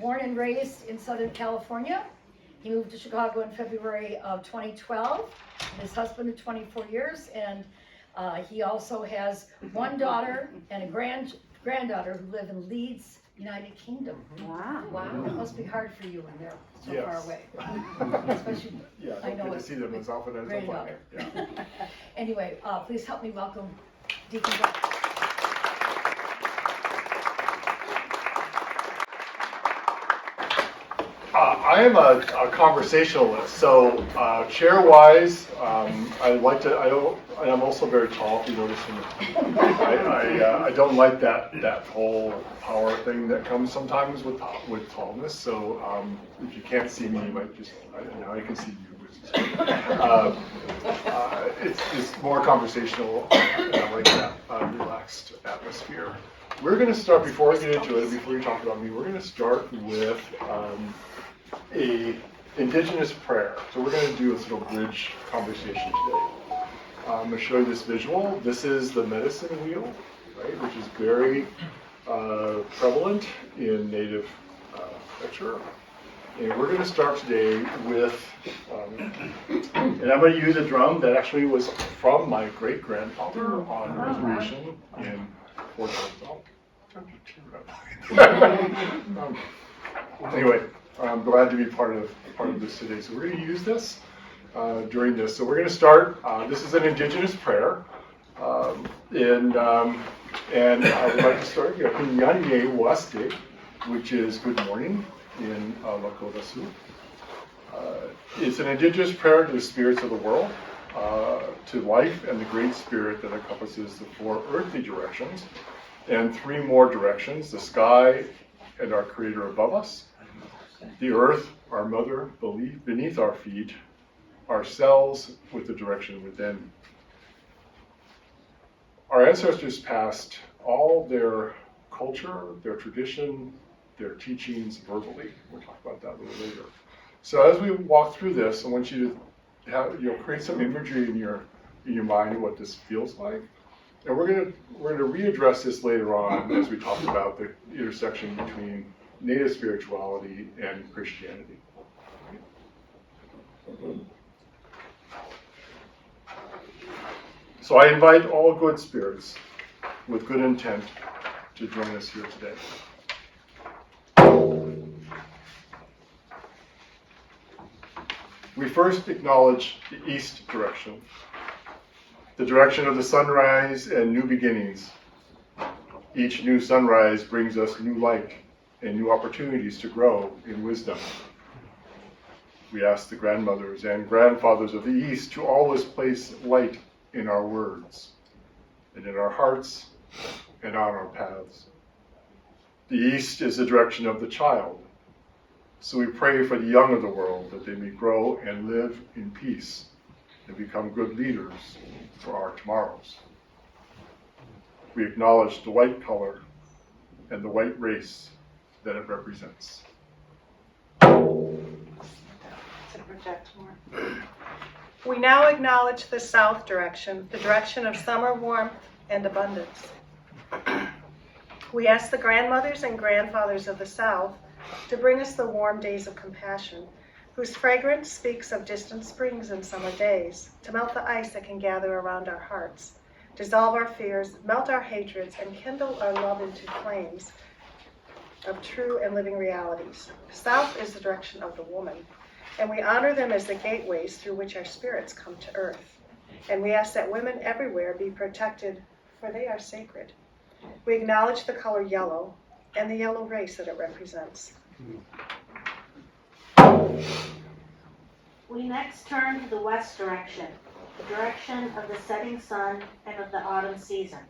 born and raised in Southern California. He moved to Chicago in February of 2012. His husband of 24 years, and he also has one daughter and a granddaughter who live in Leeds, United Kingdom. Wow. It must be hard for you when they're so far away. Especially, I know good to see them as often as I can. Yeah. Anyway, please help me welcome Deacon Garth. I am a conversationalist, so chair-wise, I'm also very tall, if you notice. I don't like that whole power thing that comes sometimes with tallness, so if you can't see me, you might just, now I can see you, which is it's more conversational, and I like that relaxed atmosphere. We're going to start, before I get into it, before you talk about me, we're going to start with a indigenous prayer. So we're going to do a sort of bridge conversation today. I'm going to show you this visual. This is the medicine wheel, right, which is very prevalent in Native culture. And we're going to start today with, and I'm going to use a drum that actually was from my great-grandfather on the reservation in Fort Worth. Anyway, I'm glad to be part of this today. So we're going to use this during this. So we're going to start. This is an indigenous prayer, and I would like to start Kunyanye Waste, which is good morning in Lakota Sioux. It's an indigenous prayer to the spirits of the world, to life and the great spirit that encompasses the 4 earthly directions and 3 more directions: the sky and our Creator above us, the earth, our mother beneath our feet, ourselves with the direction within. Our ancestors passed all their culture, their tradition, their teachings verbally. We'll talk about that a little later. So as we walk through this, I want you to have, create some imagery in your mind of what this feels like. And we're going to readdress this later on as we talk about the intersection between Native spirituality and Christianity. So I invite all good spirits with good intent to join us here today. We first acknowledge the east direction, the direction of the sunrise and new beginnings. Each new sunrise brings us new light and new opportunities to grow in wisdom. We ask the grandmothers and grandfathers of the East to always place light in our words and in our hearts and on our paths. The East is the direction of the child, so we pray for the young of the world that they may grow and live in peace and become good leaders for our tomorrows. We acknowledge the white color and the white race that it represents. We now acknowledge the south direction, the direction of summer warmth and abundance. We ask the grandmothers and grandfathers of the south to bring us the warm days of compassion, whose fragrance speaks of distant springs and summer days, to melt the ice that can gather around our hearts, dissolve our fears, melt our hatreds, and kindle our love into flames of true and living realities. South is the direction of the woman, and we honor them as the gateways through which our spirits come to earth. And we ask that women everywhere be protected, for they are sacred. We acknowledge the color yellow and the yellow race that it represents. We next turn to the west direction, the direction of the setting sun and of the autumn season.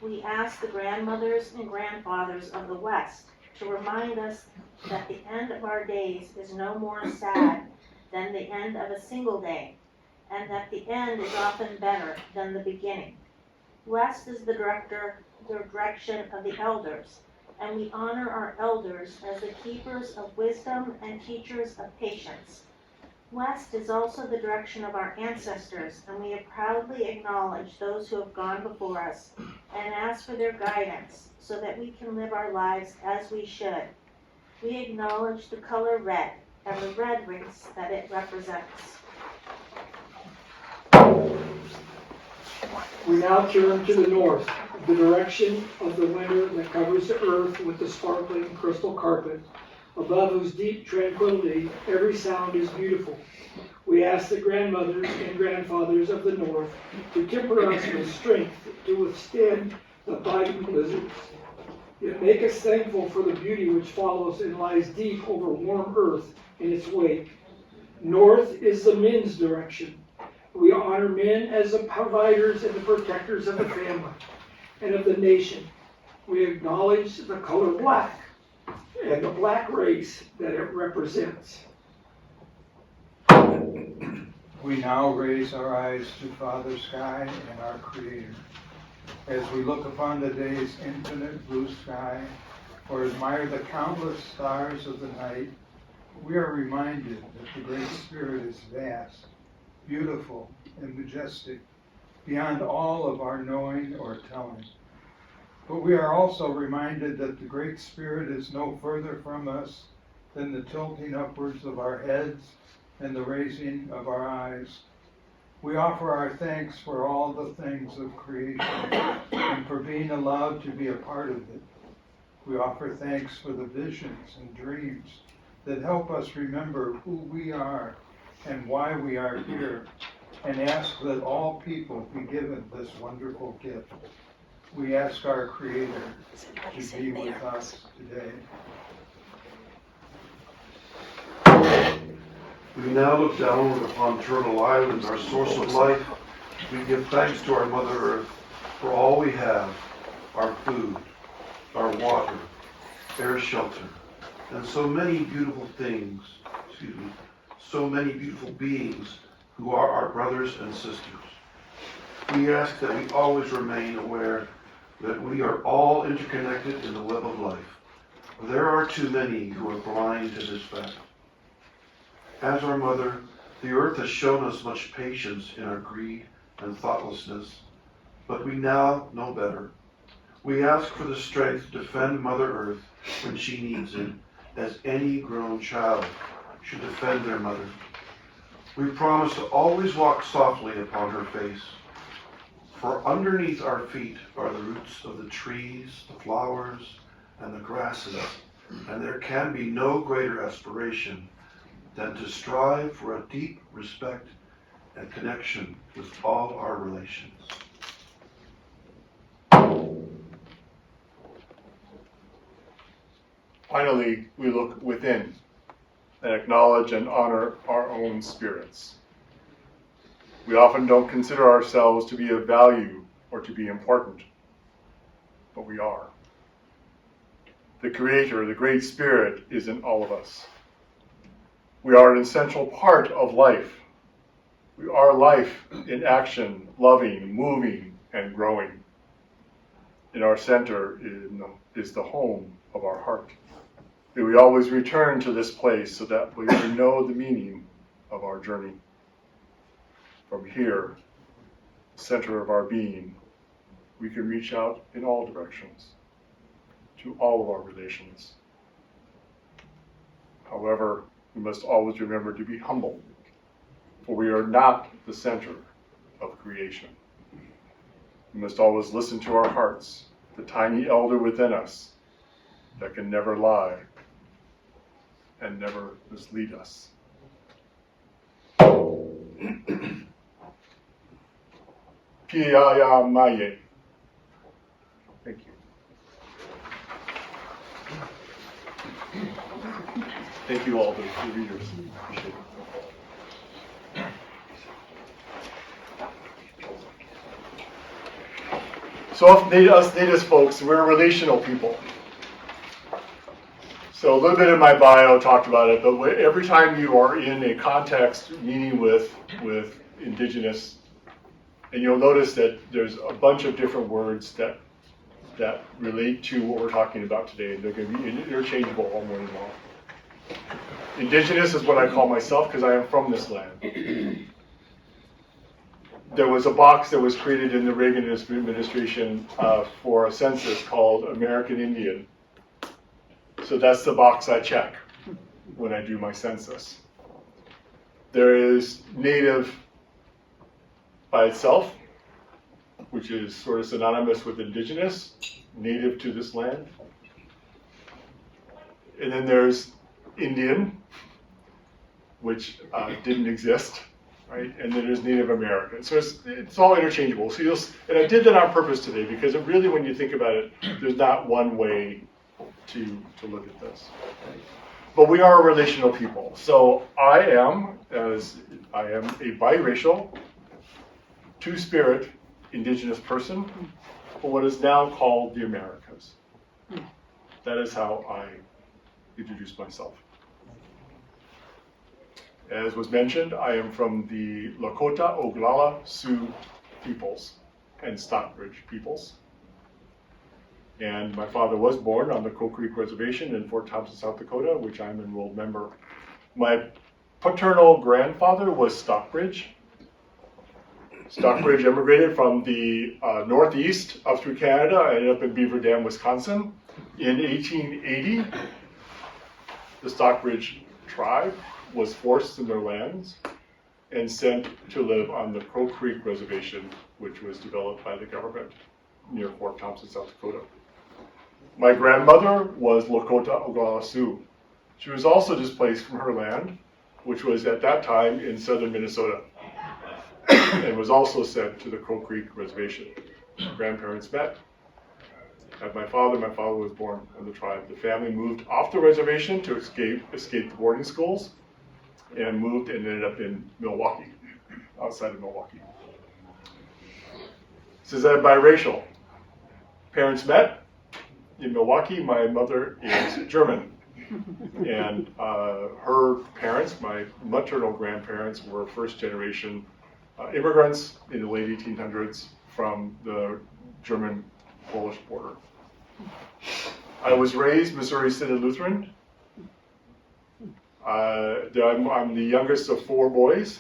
We ask the grandmothers and grandfathers of the west to remind us that the end of our days is no more sad than the end of a single day, and that the end is often better than the beginning. West is the direction of the elders, and we honor our elders as the keepers of wisdom and teachers of patience. West is also the direction of our ancestors, and we proudly acknowledge those who have gone before us and ask for their guidance so that we can live our lives as we should. We acknowledge the color red and the red race that it represents. We now turn to the north, the direction of the winter that covers the earth with the sparkling crystal carpet, above whose deep tranquility every sound is beautiful. We ask the grandmothers and grandfathers of the north to temper us with strength to withstand the biting blizzards. Yet make us thankful for the beauty which follows and lies deep over warm earth in its wake. North is the men's direction. We honor men as the providers and the protectors of the family and of the nation. We acknowledge the color black and the black race that it represents. We now raise our eyes to Father Sky and our Creator. As we look upon the day's infinite blue sky, or admire the countless stars of the night, we are reminded that the Great Spirit is vast, beautiful, and majestic, beyond all of our knowing or telling. But we are also reminded that the Great Spirit is no further from us than the tilting upwards of our heads and the raising of our eyes. We offer our thanks for all the things of creation and for being allowed to be a part of it. We offer thanks for the visions and dreams that help us remember who we are and why we are here, and ask that all people be given this wonderful gift. We ask our Creator to be with us today. We now look downward upon Turtle Island, our source of life. We give thanks to our Mother Earth for all we have, our food, our water, air shelter, and so many beautiful things, so many beautiful beings who are our brothers and sisters. We ask that we always remain aware that we are all interconnected in the web of life. There are too many who are blind to this fact. As our mother, the earth has shown us much patience in our greed and thoughtlessness, but we now know better. We ask for the strength to defend Mother Earth when she needs it, as any grown child should defend their mother. We promise to always walk softly upon her face, for underneath our feet are the roots of the trees, the flowers, and the grasses, and there can be no greater aspiration than to strive for a deep respect and connection with all our relations. Finally, we look within and acknowledge and honor our own spirits. We often don't consider ourselves to be of value or to be important, but we are. The Creator, the Great Spirit, is in all of us. We are an essential part of life. We are life in action, loving, moving, and growing. In our center is the home of our heart. May we always return to this place so that we may know the meaning of our journey. From here, center of our being, we can reach out in all directions, to all of our relations. However, we must always remember to be humble, for we are not the center of creation. We must always listen to our hearts, the tiny elder within us that can never lie and never mislead us. Piyaya Maye. Thank you. Thank you all, the readers. Appreciate it. So us Native folks, we're relational people. So a little bit in my bio talked about it, but every time you are in a context meeting with Indigenous, and you'll notice that there's a bunch of different words that relate to what we're talking about today. They're going to be interchangeable all morning long. Indigenous is what I call myself because I am from this land. There was a box that was created in the Reagan administration for a census called American Indian. So that's the box I check when I do my census. There is native by itself, which is sort of synonymous with indigenous, native to this land. And then there's Indian, which didn't exist, right? And then there's Native American. So it's all interchangeable. So and I did that on purpose today because it really, when you think about it, there's not one way to look at this. Right? But we are a relational people. So I am a biracial, two-spirit indigenous person for what is now called the Americas. That is how I introduce myself. As was mentioned, I am from the Lakota, Oglala, Sioux peoples and Stockbridge peoples. And my father was born on the Crow Creek Reservation in Fort Thompson, South Dakota, which I'm an enrolled member. My paternal grandfather was Stockbridge. Stockbridge immigrated from the northeast up through Canada, ended up in Beaver Dam, Wisconsin. In 1880, the Stockbridge tribe was forced from their lands and sent to live on the Crow Creek Reservation, which was developed by the government near Fort Thompson, South Dakota. My grandmother was Lakota Oglala Sioux. She was also displaced from her land, which was at that time in southern Minnesota, and was also sent to the Crow Creek Reservation. My grandparents met. Had my father was born in the tribe. The family moved off the reservation to escape the boarding schools, and moved and ended up in Milwaukee, outside of Milwaukee. Says I'm biracial. Parents met in Milwaukee. My mother is German, and her parents, my maternal grandparents, were first-generation immigrants in the late 1800s from the German-Polish border. I was raised Missouri Synod Lutheran. I'm the youngest of four boys.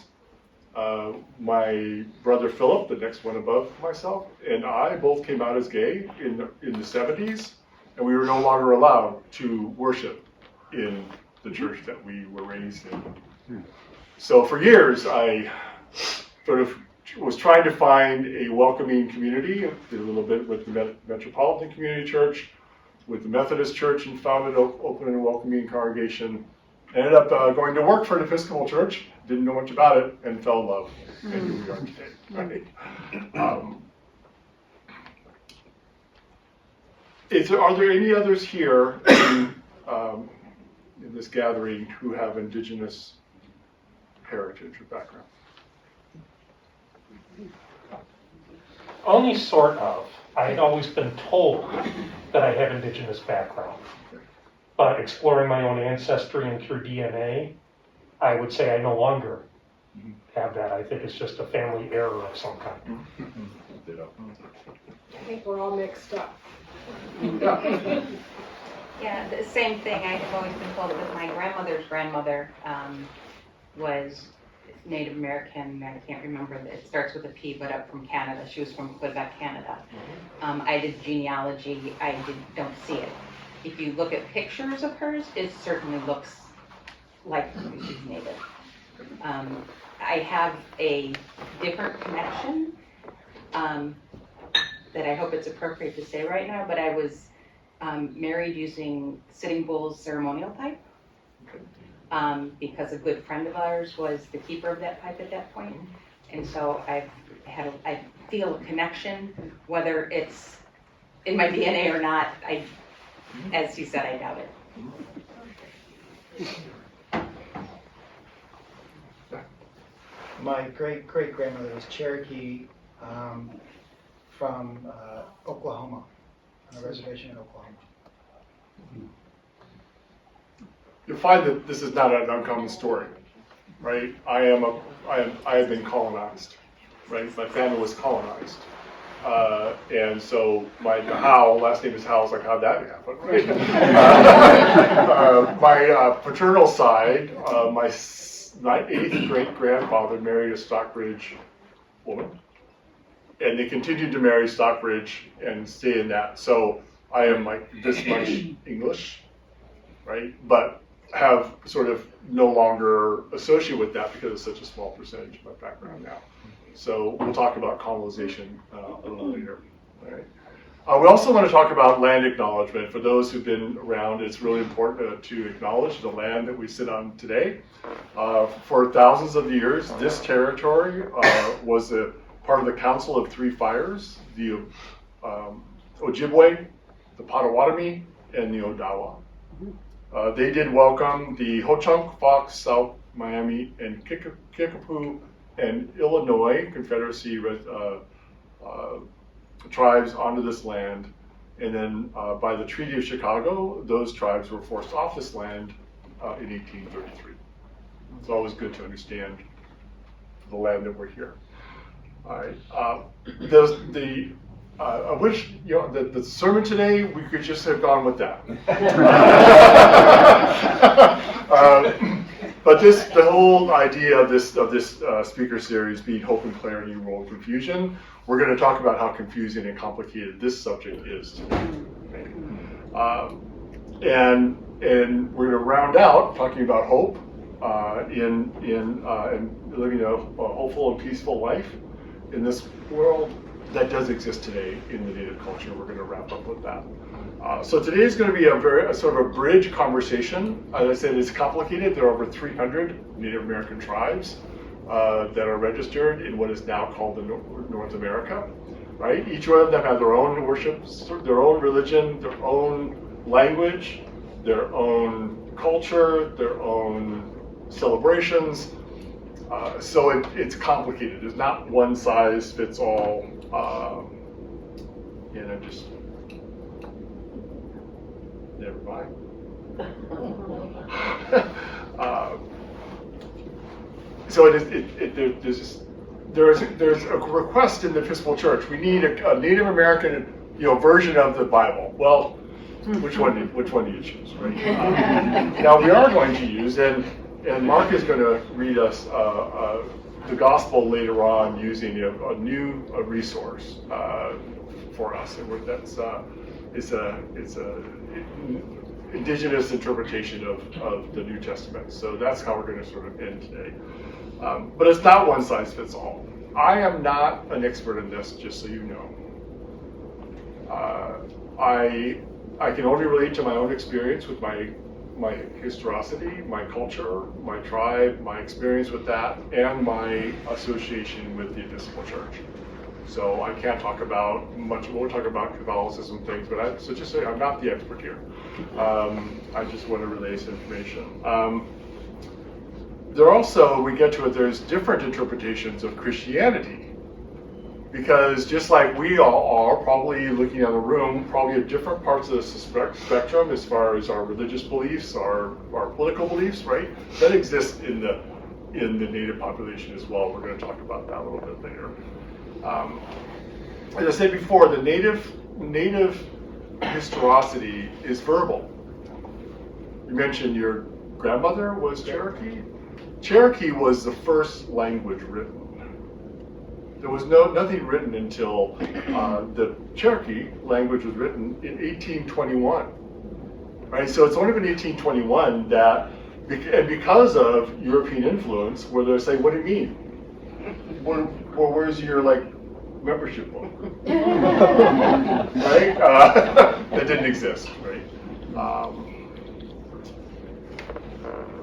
My brother Philip, the next one above myself, and I both came out as gay in the 70s, and we were no longer allowed to worship in the church that we were raised in. So for years, I sort of was trying to find a welcoming community, did a little bit with the Metropolitan Community Church, with the Methodist Church, and founded an open and welcoming congregation. Ended up going to work for an Episcopal church, didn't know much about it, and fell in love. And here we are today. Right? Are there any others here in this gathering who have indigenous heritage or background? Only sort of. I had always been told that I have indigenous background. But exploring my own ancestry and through DNA, I would say I no longer have that. I think it's just a family error of some kind. I think we're all mixed up. Yeah, the same thing. I've always been told that my grandmother's grandmother was Native American. I can't remember. It starts with a P, but up from Canada. She was from Quebec, Canada. I did genealogy. Don't see it. If you look at pictures of hers, it certainly looks like she's Native. I have a different connection that I hope it's appropriate to say right now, but I was married using Sitting Bull's ceremonial pipe because a good friend of ours was the keeper of that pipe at that point. And so I feel a connection, whether it's in my DNA or not. As he said, I doubt it. My great-great-grandmother was Cherokee from Oklahoma, on a reservation in Oklahoma. You'll find that this is not an uncommon story, right? I have been colonized, right? My family was colonized. And so my Howe, last name is Howe, I was like, how'd that happen? Right? My paternal side, my 8th great-grandfather married a Stockbridge woman, and they continued to marry Stockbridge and stay in that. So I am like this much English, right? But have sort of no longer associated with that because it's such a small percentage of my background now. So we'll talk about colonization a little later. All right. We also want to talk about land acknowledgement. For those who've been around, it's really important to acknowledge the land that we sit on today. For thousands of years, this territory was a part of the Council of Three Fires, the Ojibwe, the Potawatomi, and the Odawa. They did welcome the Ho-Chunk, Fox, South Miami, and Kickapoo and Illinois Confederacy tribes onto this land. And then by the Treaty of Chicago, those tribes were forced off this land in 1833. It's always good to understand the land that we're here. All right. I wish, the sermon today, we could just have gone with that. But the whole idea of this speaker series being hope and clarity, role and confusion, we're going to talk about how confusing and complicated this subject is today. And we're going to round out talking about hope in living a hopeful and peaceful life in this world that does exist today in the Native culture. We're going to wrap up with that. So today is going to be a sort of a bridge conversation. As I said, it's complicated. There are over 300 Native American tribes that are registered in what is now called the North America, right? Each one of them have their own worship, their own religion, their own language, their own culture, their own celebrations. So it's complicated. There's not one size fits all. Never mind. So there's a request in the Episcopal Church. We need a Native American, version of the Bible. Well, which one do you choose, right? Now we are going to use, and Mark is going to read us the gospel later on using a new resource for us, and it's a indigenous interpretation of the New Testament. So that's how we're going to sort of end today. But it's not one size fits all. I am not an expert in this, just so you know. I can only relate to my own experience with my historicity, my culture, my tribe, my experience with that, and my association with the Episcopal Church. So I can't talk about much. We'll talk about Catholicism things, but so just say I'm not the expert here. I just want to relay this information. We get to it, there's different interpretations of Christianity. Because just like we all are, probably looking at the room, probably at different parts of the spectrum as far as our religious beliefs, our political beliefs, right? That exists in the Native population as well. We're going to talk about that a little bit later. As I said before, the native historicity is verbal. You mentioned your grandmother was Cherokee. Cherokee was the first language written. There was nothing written until the Cherokee language was written in 1821. Right, so it's only been 1821 that, and because of European influence, where they say, "What do you mean? Where's your membership book?" Right? That didn't exist, right?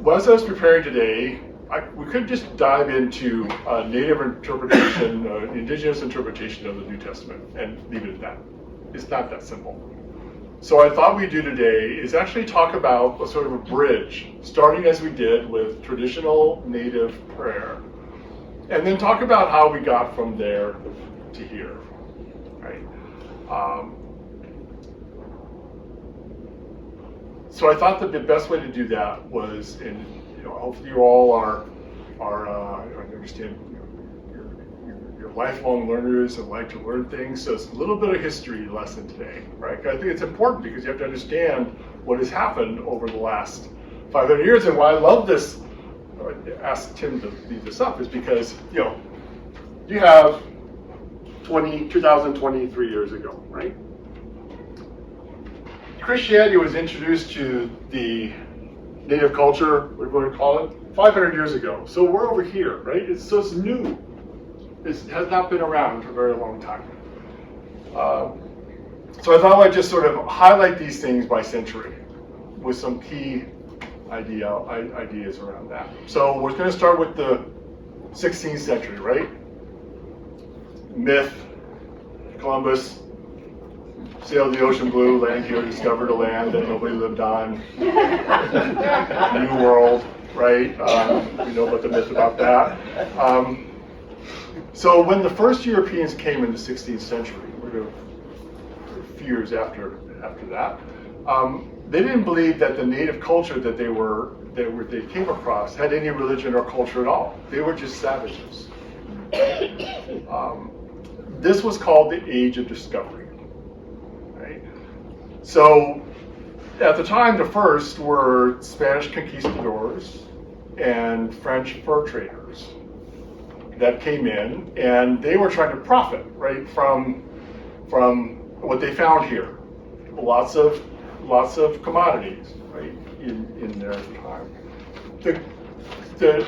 Well, as I was preparing today, we could just dive into Native interpretation, indigenous interpretation of the New Testament, and leave it at that. It's not that simple. So what I thought we'd do today is actually talk about a sort of a bridge, starting as we did with traditional Native prayer, and then talk about how we got from there to here, right? So I thought that the best way to do that was hopefully you all are I understand you're lifelong learners and like to learn things. So it's a little bit of history lesson today, right? I think it's important because you have to understand what has happened over the last 500 years. And why I love this, I asked Tim to lead this up, is because you have 2023 years ago, right? Christianity was introduced to the native culture, what do we call it, 500 years ago. So we're over here, right? It's new. It has not been around for a very long time. So I thought I'd just sort of highlight these things by century with some key ideas around that. So we're going to start with the 16th century, right? Myth, Columbus sailed the ocean blue, landed here, discovered a land that nobody lived on. New world, right? We know about the myth about that. So when the first Europeans came in the 16th century, we're a few years after that, they didn't believe that the native culture that they came across had any religion or culture at all. They were just savages. This was called the Age of Discovery. Right? So at the time, the first were Spanish conquistadors and French fur traders that came in, and they were trying to profit, right, from what they found here. Lots of commodities, right, in their time. The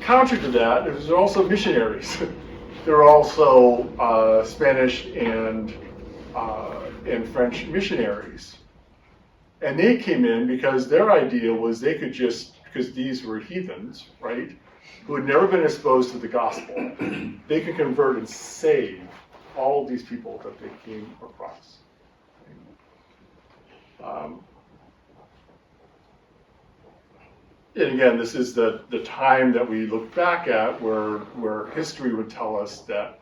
counter to that, there's also missionaries. There are also Spanish and French missionaries, and they came in because their idea was they could just, because these were heathens, right, who had never been exposed to the gospel, they could convert and save all of these people that they came across. And again, this is the time that we look back at where history would tell us that,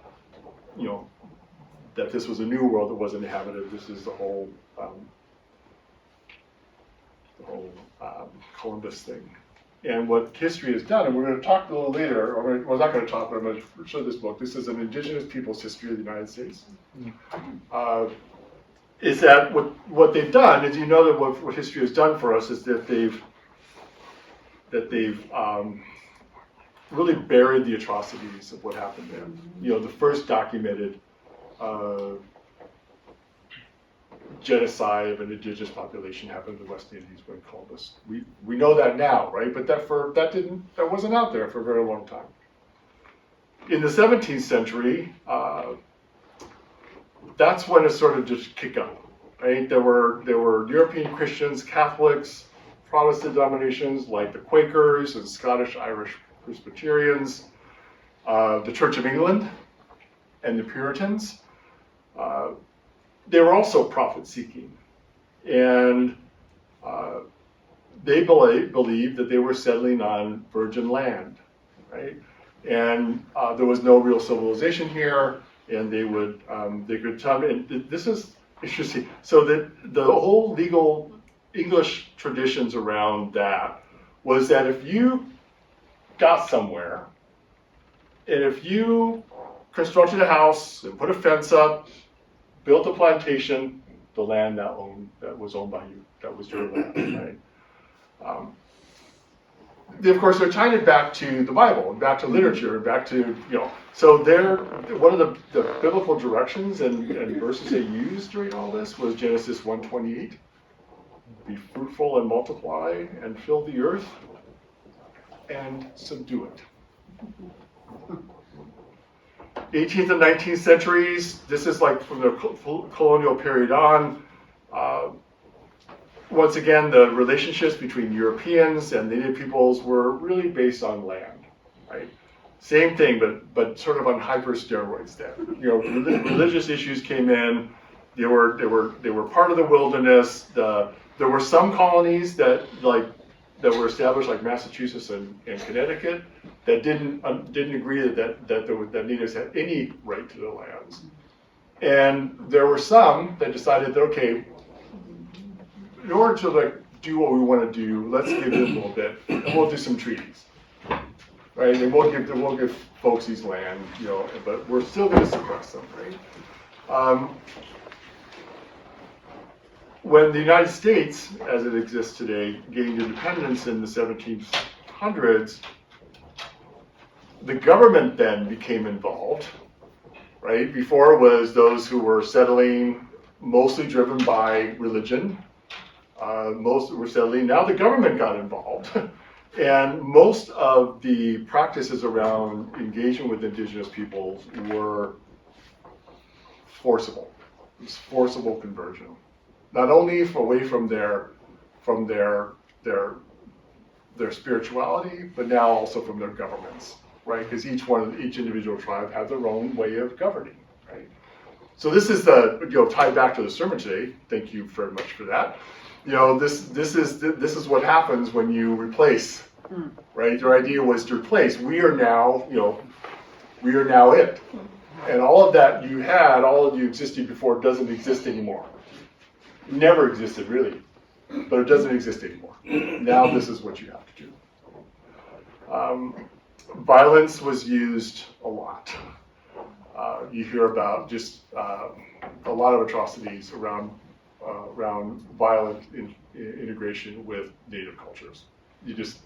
that this was a new world that wasn't inhabited. This is the whole Columbus thing. And what history has done, and we're going to talk a little later, or we're not going to talk, but I'm going to show this book. This is an Indigenous Peoples History of the United States. Is that what they've done is, that what history has done for us is that they've really buried the atrocities of what happened there. The first documented genocide of an indigenous population happened in the West Indies when Columbus. We know that now, right? But that wasn't out there for a very long time. In the 17th century, that's when it sort of just kicked up, right? There were European Christians, Catholics, Protestant denominations like the Quakers and Scottish Irish Presbyterians, the Church of England, and the Puritans. They were also profit-seeking, and they believed that they were settling on virgin land, right? And there was no real civilization here, and they could tell me. And this is interesting. So that the whole legal English traditions around that was that if you got somewhere, and if you constructed a house and put a fence up, built a plantation, the land that was owned by you, that was your land, right? Of course, they're tying it back to the Bible, and back to literature, and back to, so one of the biblical directions and verses they used during all this was Genesis 1:28. Be fruitful and multiply and fill the earth and subdue it. 18th and 19th centuries, this is like from the colonial period on. Once again, the relationships between Europeans and native peoples were really based on land, right? Same thing, but sort of on hyper steroids then. Religious issues came in. They were part of the wilderness. There were some colonies that were established, like Massachusetts and Connecticut, that didn't agree that natives had any right to the lands. And there were some that decided that, okay, in order to do what we want to do, let's give them a little bit, and we'll do some treaties, right? And we'll give folks these land, but we're still going to suppress them, right? When the United States, as it exists today, gained independence in the 1700s, the government then became involved, right? Before it was those who were settling, mostly driven by religion, Most were settling. Now the government got involved. And most of the practices around engagement with indigenous peoples were forcible. It was forcible conversion. Not only away from their spirituality, but now also from their governments, right? Because each individual tribe had their own way of governing, right? So this is tied back to the sermon today. Thank you very much for that. This is what happens when you replace, right? Their idea was to replace. We are now it. And all of that you had, all of you existed before, doesn't exist anymore. Never existed, really. But it doesn't exist anymore. Now this is what you have to do. Violence was used a lot. You hear about just a lot of atrocities around violent integration with native cultures. You just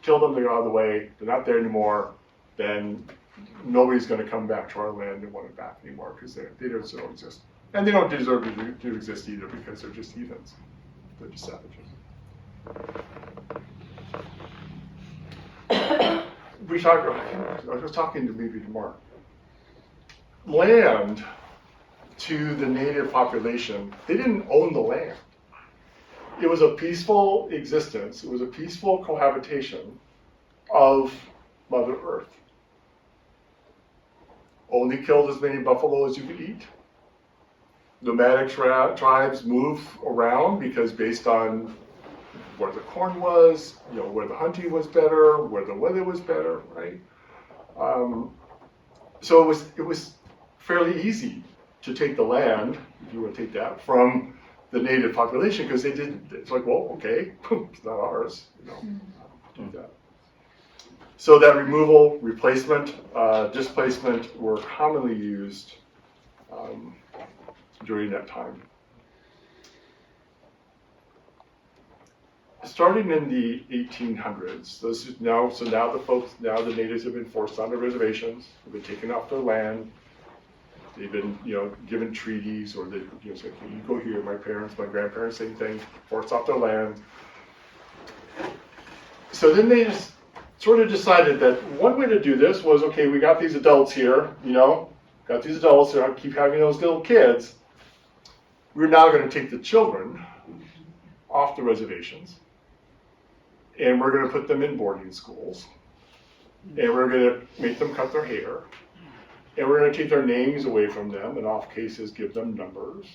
kill them, they're out of the way, they're not there anymore, then nobody's going to come back to our land and want it back anymore because they don't exist. And they don't deserve to exist either because they're just heathens. They're just savages. I was talking to maybe tomorrow. Land to the native population, they didn't own the land. It was a peaceful existence. It was a peaceful cohabitation of Mother Earth. Only killed as many buffalo as you could eat. Nomadic tribes move around because based on where the corn was, where the hunting was better, where the weather was better, right? So it was fairly easy to take the land, if you want to take that, from the native population because they did. It's like, well, okay, it's not ours, do that. So that removal, replacement, displacement were commonly used during that time. Starting in the 1800s, now the natives have been forced onto reservations, have been taken off their land. They've been, given treaties, or they, say, okay, you go here. My grandparents, same thing, forced off their land. So then they just sort of decided that one way to do this was, okay, we got these adults here, I keep having those little kids. We're now going to take the children off the reservations, and we're going to put them in boarding schools, and we're going to make them cut their hair, and we're going to take their names away from them, and off cases give them numbers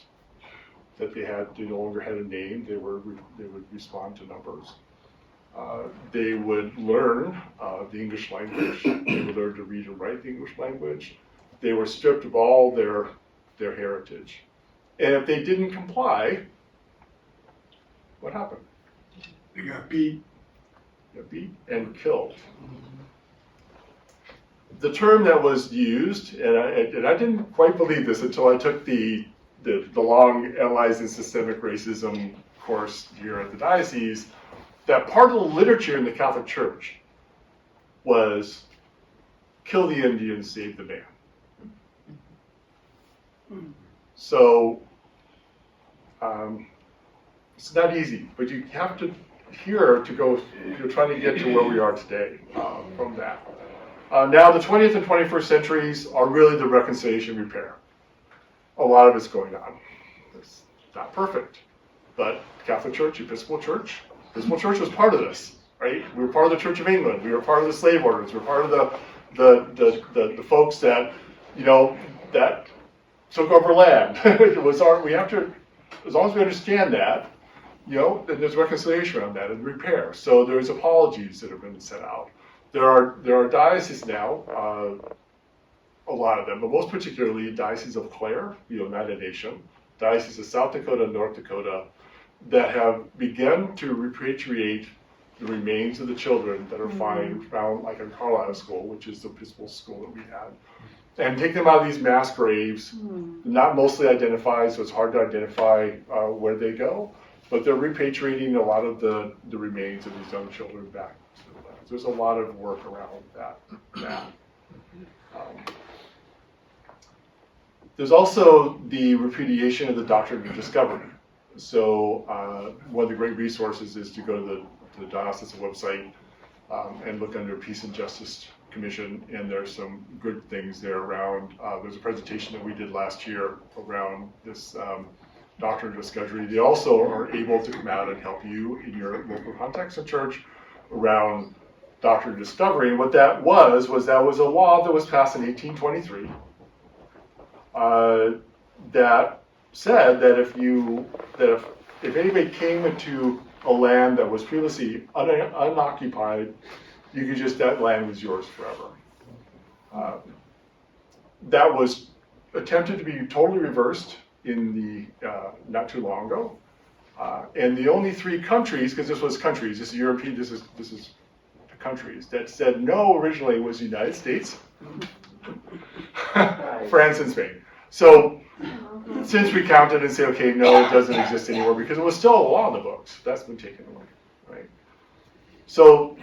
that they no longer had a name. They would respond to numbers. They would learn the English language. They would learn to read and write the English language. They were stripped of all their heritage. And if they didn't comply, what happened? They got beat. Got beat and killed. The term that was used, and I didn't quite believe this until I took the long Analyzing Systemic Racism course here at the diocese, that part of the literature in the Catholic Church was kill the Indian, save the man. So it's not easy, but you have to go. You're trying to get to where we are today from that. Now the 20th and 21st centuries are really the reconciliation repair. A lot of it's going on. It's not perfect, but Catholic Church, Episcopal Church was part of this, right? We were part of the Church of England. We were part of the slave orders. We were part of the folks that that took over land. We have to, as long as we understand that, then there's reconciliation around that and repair. So there's apologies that have been set out. There are dioceses now, a lot of them, but most particularly Diocese of Clare, the Oneida Nation, Diocese of South Dakota, North Dakota, that have begun to repatriate the remains of the children that are found like in Carlisle School, which is the Episcopal school that we had, and take them out of these mass graves, not mostly identified, so it's hard to identify where they go, but they're repatriating a lot of the remains of these young children back. There's a lot of work around that. There's also the repudiation of the doctrine of discovery. So one of the great resources is to go to the diocesan website and look under Peace and Justice Commission, and there's some good things there around. There's a presentation that we did last year around this doctrine of discovery. They also are able to come out and help you in your local context of church around doctrine of discovery. And what that was that was a law that was passed in 1823 that said that if anybody came into a land that was previously unoccupied, that land was yours forever. That was attempted to be totally reversed in the not too long ago. And the only 3 countries, because this was countries, this is European, this is the countries that said no originally was the United States, France, and Spain. So since we counted and say, okay, no, it doesn't exist anymore because it was still a law in the books. That's been taken away, right? So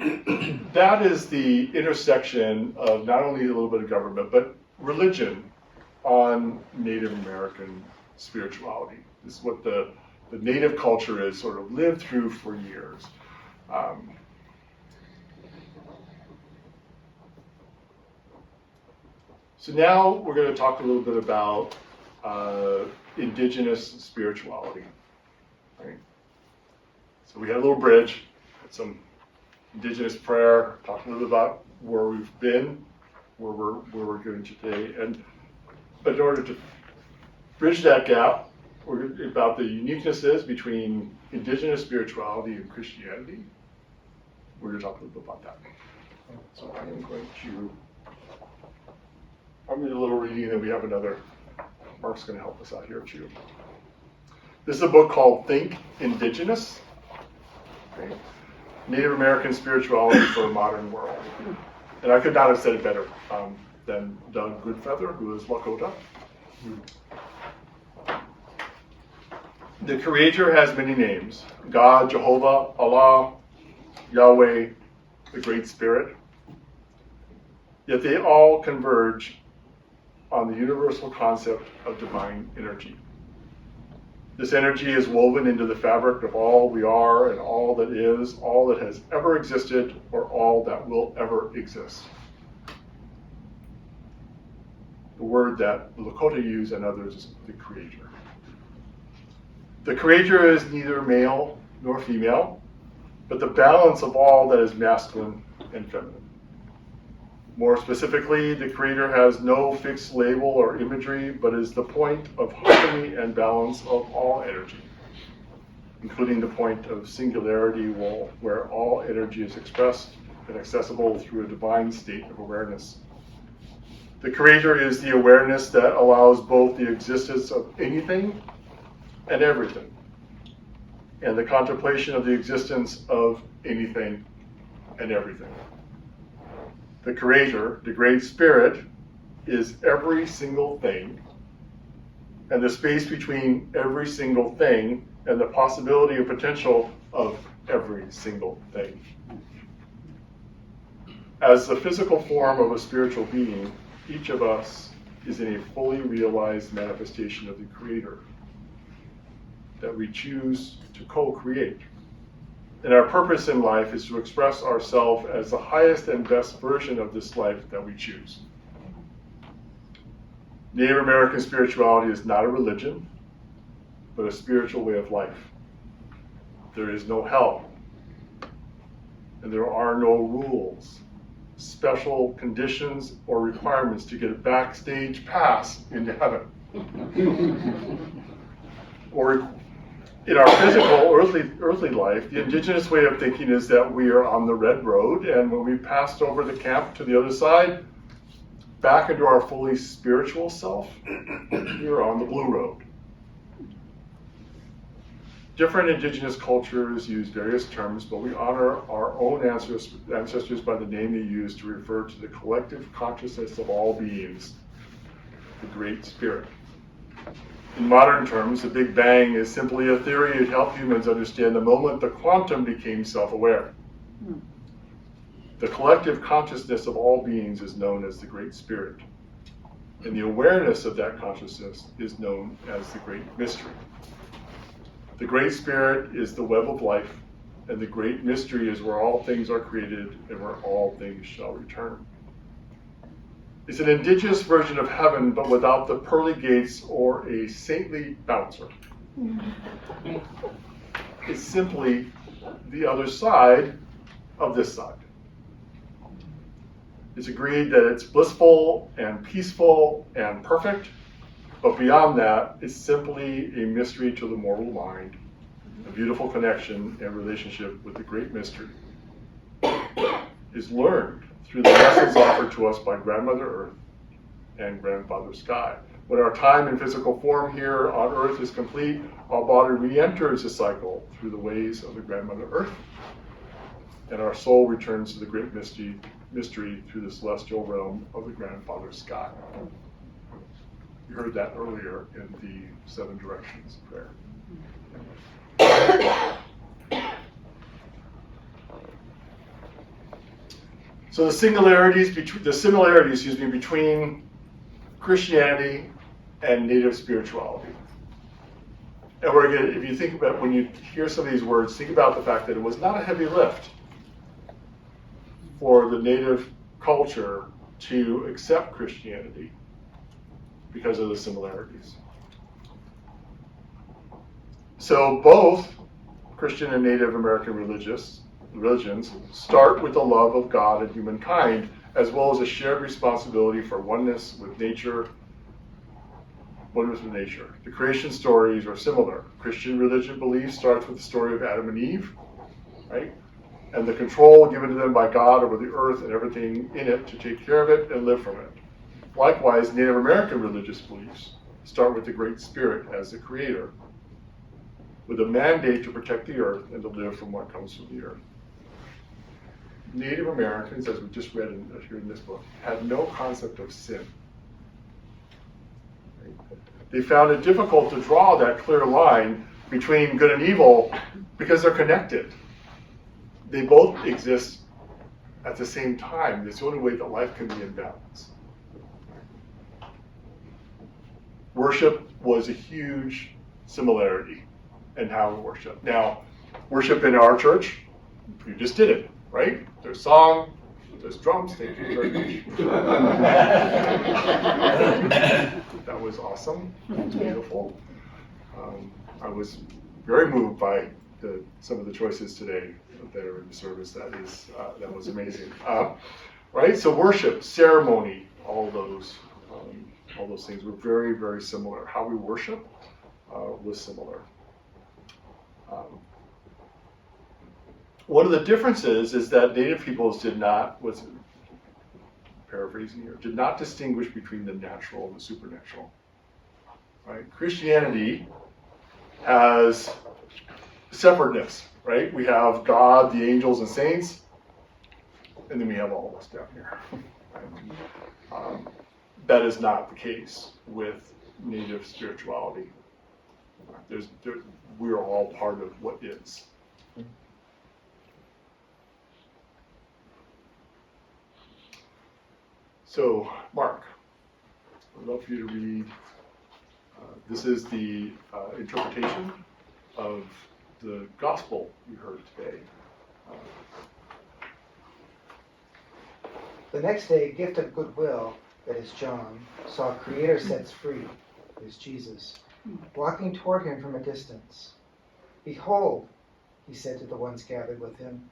that is the intersection of not only a little bit of government, but religion on Native American spirituality. This is what the Native culture has sort of lived through for years. So now we're going to talk a little bit about indigenous spirituality. Right? So we had a little bridge, some indigenous prayer, talked a little bit about where we've been, where we're going today, but in order to bridge that gap, about the uniquenesses between indigenous spirituality and Christianity, we're going to talk a little bit about that. So I'm going to do a little reading, and then we have another. Mark's going to help us out here too. This is a book called Think Indigenous. Okay. Native American Spirituality for a Modern World. And I could not have said it better than Doug Goodfeather, who is Lakota. The Creator has many names: God, Jehovah, Allah, Yahweh, the Great Spirit. Yet they all converge on the universal concept of divine energy. This energy is woven into the fabric of all we are and all that is, all that has ever existed, or all that will ever exist. The word that the Lakota use and others is the Creator. The Creator is neither male nor female, but the balance of all that is masculine and feminine. More specifically, the Creator has no fixed label or imagery, but is the point of harmony and balance of all energy, including the point of singularity where all energy is expressed and accessible through a divine state of awareness. The Creator is the awareness that allows both the existence of anything and everything, and the contemplation of the existence of anything and everything. The Creator, the Great Spirit, is every single thing, and the space between every single thing and the possibility or potential of every single thing. As the physical form of a spiritual being, each of us is in a fully realized manifestation of the Creator that we choose to co-create. And our purpose in life is to express ourselves as the highest and best version of this life that we choose. Native American spirituality is not a religion, but a spiritual way of life. There is no hell, and there are no rules, special conditions, or requirements to get a backstage pass into heaven. Or in our physical, earthly life, the indigenous way of thinking is that we are on the red road, and when we passed over the camp to the other side, back into our fully spiritual self, we are on the blue road. Different indigenous cultures use various terms, but we honor our own ancestors by the name they use to refer to the collective consciousness of all beings, the Great Spirit. In modern terms, the Big Bang is simply a theory to help humans understand the moment the quantum became self-aware. The collective consciousness of all beings is known as the Great Spirit, and the awareness of that consciousness is known as the Great Mystery. The Great Spirit is the web of life, and the great mystery is where all things are created and where all things shall return. It's an indigenous version of heaven, but without the pearly gates or a saintly bouncer. It's simply the other side of this side. It's agreed that it's blissful and peaceful and perfect, but beyond that, it's simply a mystery to the mortal mind, a beautiful connection and relationship with the great mystery. Is learned through the lessons offered to us by Grandmother Earth and Grandfather Sky. When our time in physical form here on Earth is complete, our body re-enters the cycle through the ways of the Grandmother Earth, and our soul returns to the great mystery through the celestial realm of the Grandfather Sky. You heard that earlier in the 7 Directions prayer. So the similarities between Christianity and native spirituality. And we're going to, if you think about, when you hear some of these words, think about the fact that it was not a heavy lift for the native culture to accept Christianity because of the similarities. So both Christian and Native American religions start with the love of God and humankind, as well as a shared responsibility for oneness with nature. The creation stories are similar. Christian religion belief starts with the story of Adam and Eve, right? And the control given to them by God over the earth and everything in it to take care of it and live from it. Likewise, Native American religious beliefs start with the Great Spirit as the creator, with a mandate to protect the earth and to live from what comes from the earth. Native Americans, as we just read here in this book, had no concept of sin. They found it difficult to draw that clear line between good and evil because they're connected. They both exist at the same time. It's the only way that life can be in balance. Worship was a huge similarity in how we worship. Now, worship in our church, you just did it, right? There's song, there's drums, thank you very much. That was awesome, it was beautiful. I was very moved by some of the choices today that are in the service. That was amazing. Right, so worship, ceremony, all those things were very, very similar. How we worship was similar. One of the differences is that Native peoples did not distinguish between the natural and the supernatural. Right? Christianity has separateness, right? We have God, the angels, and saints, and then we have all of us down here. Right? That is not the case with Native spirituality. We're all part of what is. So, Mark, I'd love for you to read. This is the interpretation of the gospel you heard today. The next day, a gift of goodwill, that is John, saw Creator sets free, that is Jesus, walking toward him from a distance. Behold, he said to the ones gathered with him,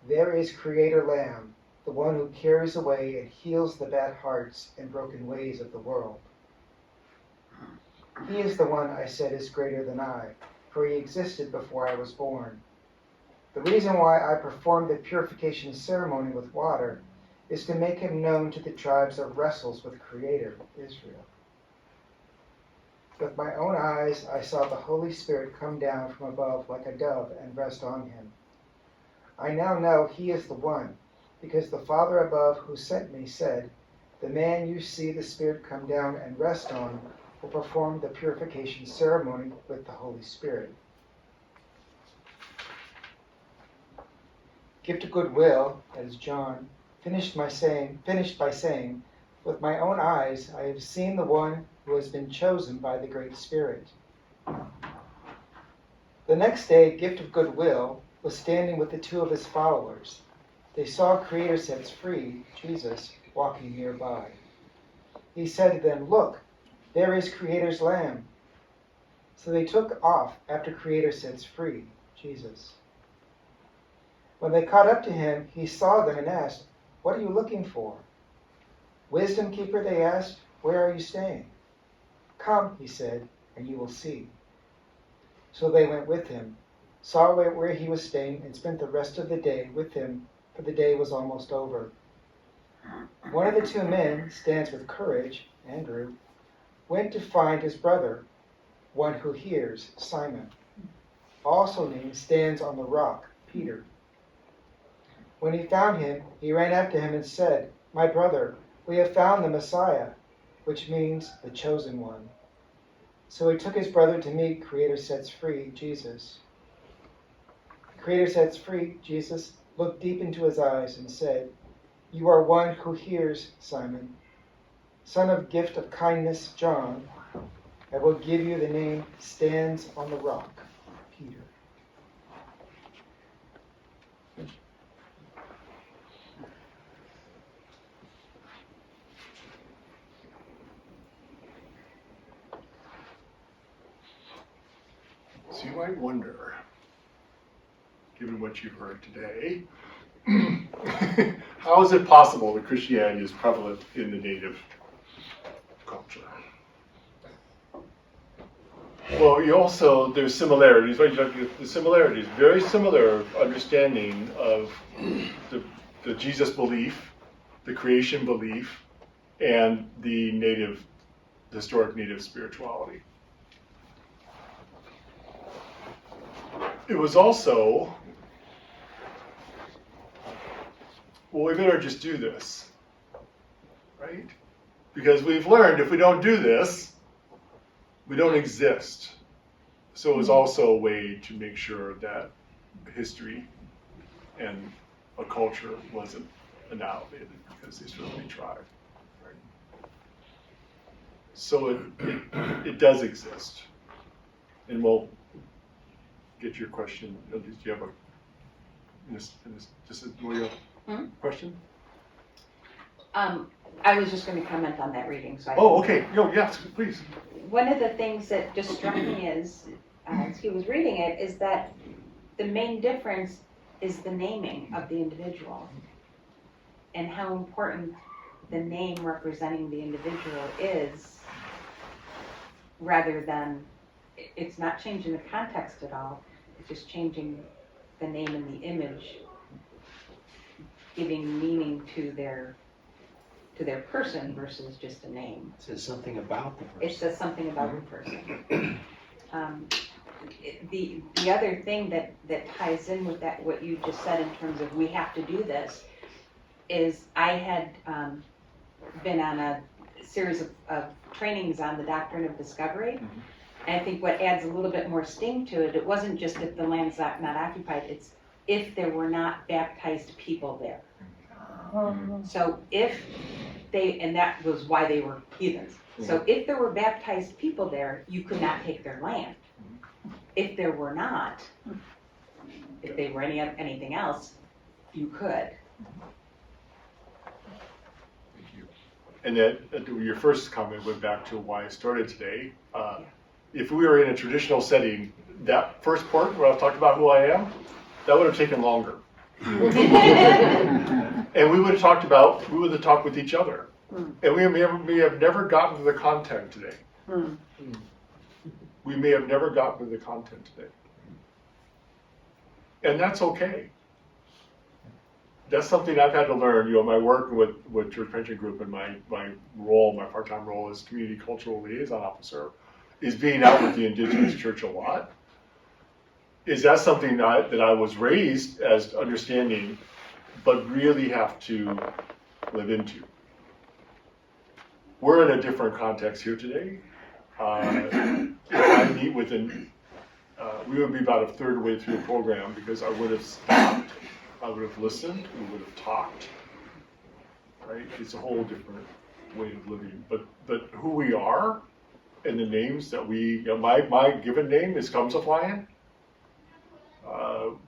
there is Creator Lamb, the one who carries away and heals the bad hearts and broken ways of the world. He is the one I said is greater than I, for he existed before I was born. The reason why I performed the purification ceremony with water is to make him known to the tribes that wrestles with Creator Israel. With my own eyes I saw the Holy Spirit come down from above like a dove and rest on him. I now know he is the one, because the Father above who sent me said, the man you see the Spirit come down and rest on will perform the purification ceremony with the Holy Spirit. Gift of goodwill, that is John, finished by saying, with my own eyes I have seen the one who has been chosen by the Great Spirit. The next day, Gift of Goodwill was standing with the two of his followers. They saw Creator Sets Free, Jesus, walking nearby. He said to them, "Look, there is Creator's Lamb." So they took off after Creator Sets Free, Jesus. When they caught up to him, he saw them and asked, "What are you looking for?" "Wisdom Keeper," they asked, "where are you staying?" "Come," he said, "and you will see." So they went with him, saw where he was staying, and spent the rest of the day with him, for the day was almost over. One of the two men stands with courage, Andrew, went to find his brother, one who hears, Simon, also named Stands on the Rock, Peter. When he found him, he ran up to him and said, "My brother, we have found the Messiah," which means the chosen one. So he took his brother to meet Creator Sets Free, Jesus. Creator Sets Free, Jesus looked deep into his eyes and said, "You are one who hears, Simon, son of Gift of Kindness, John. I will give you the name Stands on the Rock, Peter." So you might wonder, given what you've heard today, how is it possible that Christianity is prevalent in the native culture? Well, there's similarities, right? The similarities, very similar understanding of the Jesus belief, the creation belief, and the historic native spirituality. It was also, well, we better just do this, right? Because we've learned if we don't do this, we don't exist. So it was also a way to make sure that history and a culture wasn't annihilated, because they certainly tried. Right? So it does exist. And we'll get your question. Do you have a question? I was just going to comment on that reading. So Okay. No, yes, please. One of the things that just struck me as he was reading it is that the main difference is the naming of the individual and how important the name representing the individual is, rather than, it's not changing the context at all, it's just changing the name and the image, giving meaning to their person versus just a name. It says something about the person. It says something about the person. The other thing that ties in with that, what you just said in terms of we have to do this, is I had been on a series of trainings on the doctrine of discovery. And I think what adds a little bit more sting to it, it wasn't just if the land's not occupied, it's if there were not baptized people there. So if they, and that was why they were heathens. So if there were baptized people there, you could not take their land. If there were not, if they were anything else, you could. Thank you. And that your first comment went back to why I started today. If we were in a traditional setting, that first part where I talked about who I am, that would have taken longer. And we would have talked with each other. And we may have never gotten to the content today. We may have never gotten to the content today. And that's okay. That's something I've had to learn, my work with Church Pension Group, and my part-time role as community cultural liaison officer is being out with the Indigenous church a lot. Is that something that I was raised as understanding, but really have to live into? We're in a different context here today. If I meet we would be about a third way through the program, because I would have stopped, I would have listened, we would have talked. Right? It's a whole different way of living. But who we are and the names that my given name is Comes a Flying.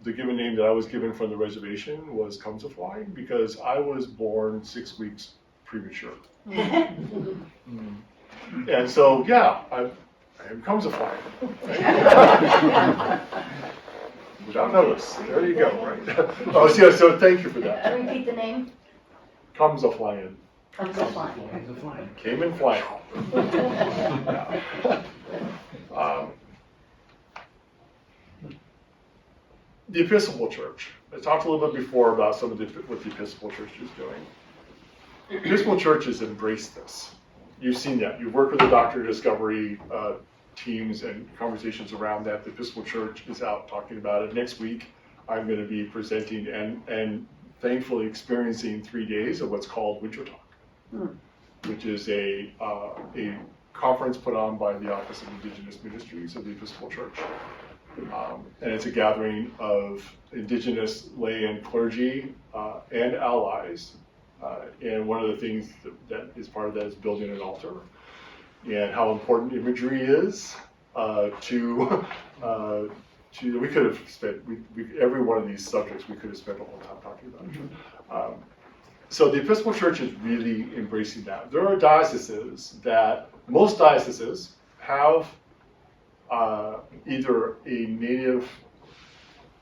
the given name that I was given from the reservation was Cumsafly because I was born 6 weeks premature. And so, yeah, I am Cumsafly. Right? Without notice. There you go, right? Oh, yeah, so thank you for that. Repeat the name. Comes a flying. Comes a flying. Came in flying. The Episcopal Church. I talked a little bit before about some of what the Episcopal Church is doing. The Episcopal Church has embraced this. You've seen that. You've worked with the Doctrine Discovery teams and conversations around that. The Episcopal Church is out talking about it. Next week, I'm going to be presenting and thankfully experiencing 3 days of what's called Winter Talk, which is a conference put on by the Office of Indigenous Ministries of the Episcopal Church. And it's a gathering of indigenous lay and clergy and allies. And one of the things that is part of that is building an altar and how important imagery is we could have spent, every one of these subjects we could have spent a whole time talking about. So the Episcopal Church is really embracing that. There are dioceses most dioceses have either a Native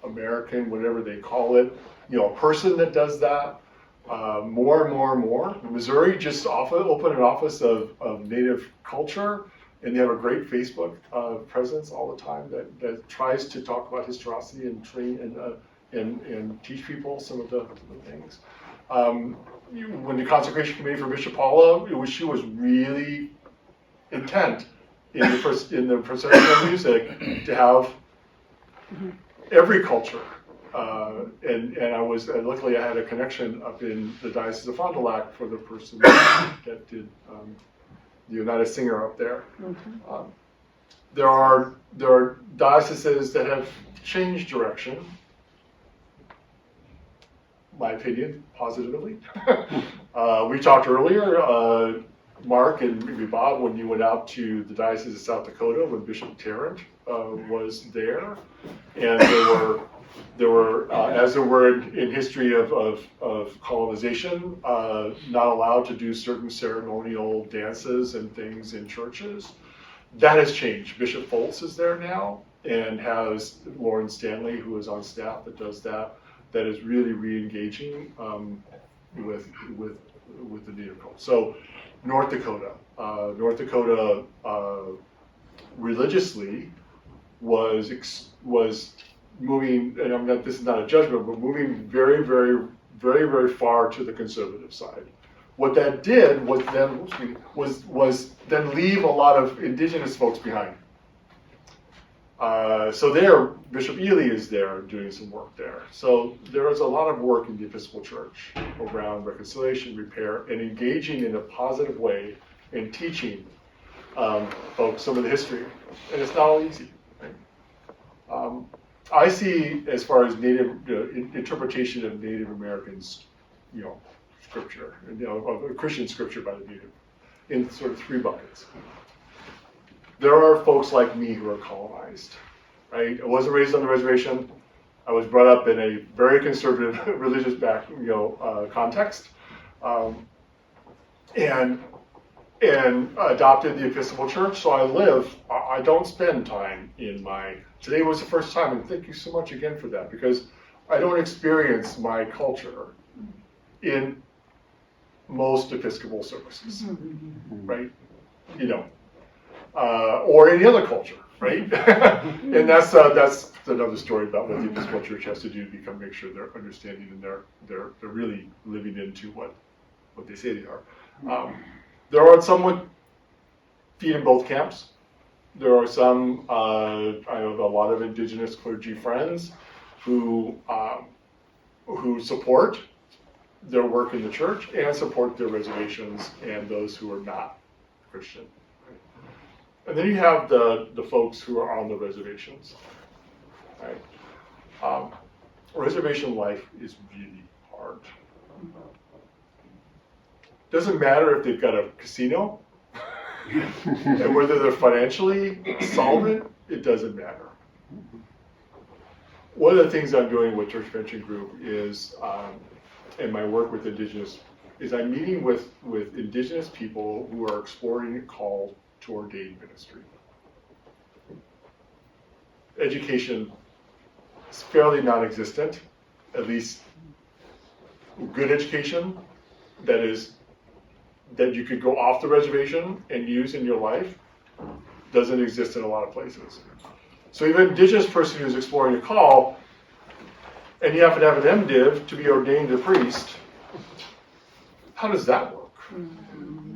American, whatever they call it, a person that does that. More and more. Missouri just opened an office of Native culture, and they have a great Facebook presence all the time that tries to talk about historicity and train and teach people some of the things. When the consecration committee for Bishop Paula, she was really intent in the processional music to have every culture. And luckily I had a connection up in the Diocese of Fond du Lac for the person that did the United Singer up there. There are dioceses that have changed direction, my opinion, positively. We talked earlier, Mark and maybe Bob, when you went out to the Diocese of South Dakota when Bishop Tarrant was there, and there were, as there were in history of colonization, not allowed to do certain ceremonial dances and things in churches. That has changed. Bishop Foltz is there now and has Lauren Stanley, who is on staff that does that is really re-engaging with the Native culture. So North Dakota religiously was moving, and this is not a judgment, but moving very, very, very, very far to the conservative side. What that did was then leave a lot of indigenous folks behind. So there, Bishop Ely is there doing some work there. So there is a lot of work in the Episcopal Church around reconciliation, repair, and engaging in a positive way in teaching folks some of the history. And it's not all easy. Right? I see, as far as Native interpretation of Native Americans, scripture, of Christian scripture by the Native, in sort of 3 buckets. There are folks like me who are colonized, right? I wasn't raised on the reservation. I was brought up in a very conservative religious context, and adopted the Episcopal Church. So I don't spend time today was the first time, and thank you so much again for that, because I don't experience my culture in most Episcopal services, right? Or any other culture, right? And that's another story about what the Episcopal Church has to do to make sure they're understanding and they're really living into what they say they are. There are some with feet in both camps. There are some, I have a lot of indigenous clergy friends who support their work in the church and support their reservations and those who are not Christian. And then you have the folks who are on the reservations. Right? Reservation life is really hard. Doesn't matter if they've got a casino and whether they're financially solvent, it doesn't matter. one of the things I'm doing with Church Mention Group is, in my work with Indigenous, is I'm meeting with Indigenous people who are exploring a call to ordained ministry. Education is fairly non-existent, at least good education that you could go off the reservation and use in your life doesn't exist in a lot of places. So even an Indigenous person who's exploring a call, and you happen to have an MDiv to be ordained a priest, how does that work?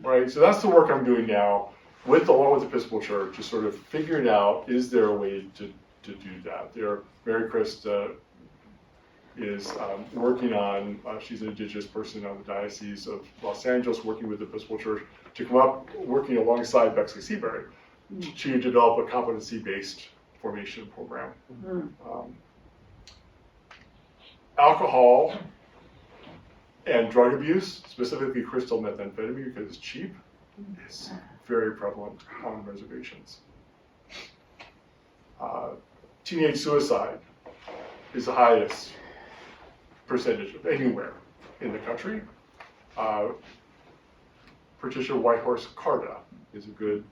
Right? So that's the work I'm doing now along with the Episcopal Church, is sort of figuring out, is there a way to do that? Mary Christ is working on, she's an Indigenous person on the Diocese of Los Angeles, working with the Episcopal Church to come up, working alongside Bexley Seabury, to develop a competency-based formation program. Alcohol and drug abuse, specifically crystal methamphetamine because it's cheap, is very prevalent on reservations. Teenage suicide is the highest percentage of anywhere in the country. Patricia Whitehorse Carta is a good